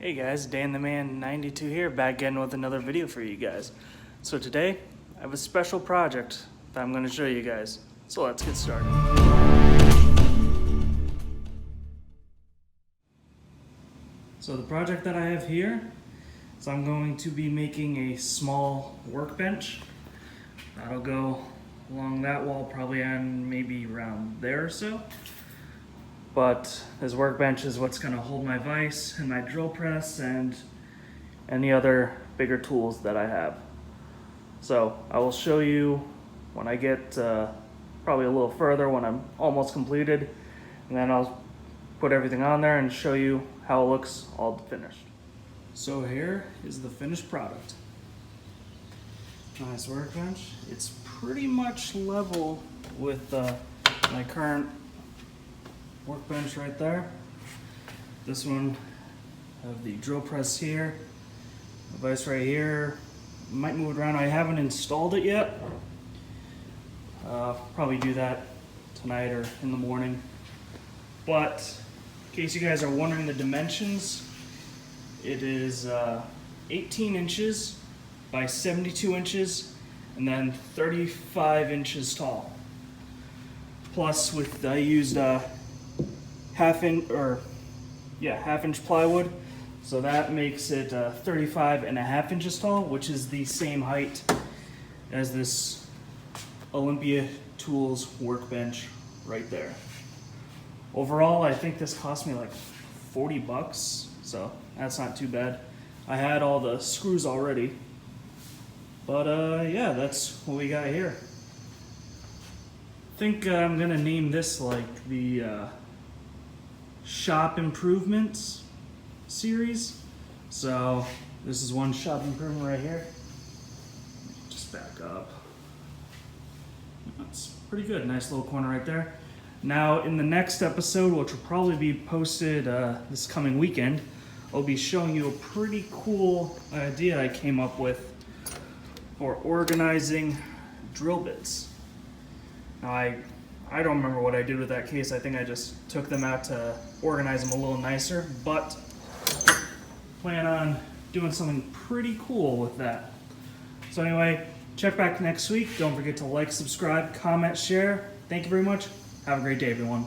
Hey guys, Dan the Man 92 here, back again with another video for you guys. So today, I have a special project that I'm going to show you guys. So let's get started. So the project that I have here is I'm going to be making a small workbench. That'll go along that wall, probably on maybe around there or so. But this workbench is what's going to hold my vise and my drill press and any other bigger tools that I have. So I will show you when I get probably a little further, when I'm almost completed, and then I'll put everything on there and show you how it looks all finished. So here is the finished product. Nice workbench. It's pretty much level with my current workbench right there. This one, I have the drill press here, the vise right here. Might move it around. I haven't installed it yet. Probably do that tonight or in the morning. But in case you guys are wondering the dimensions, it is 18 inches by 72 inches and then 35 inches tall. Plus, I used half inch plywood, so that makes it 35.5 inches tall, which is the same height as this Olympia Tools workbench right there. Overall, I think this cost me like 40 bucks, so that's not too bad. I had all the screws already, but yeah, that's what we got here. I think I'm gonna name this like the shop improvements series. So this is one shop improvement right here. Just back up. That's pretty good. Nice little corner right there. Now in the next episode, which will probably be posted this coming weekend, I'll be showing you a pretty cool idea I came up with for organizing drill bits. Now I don't remember what I did with that case. I think I just took them out to organize them a little nicer, but plan on doing something pretty cool with that. So anyway, check back next week. Don't forget to like, subscribe, comment, share. Thank you very much. Have a great day, everyone.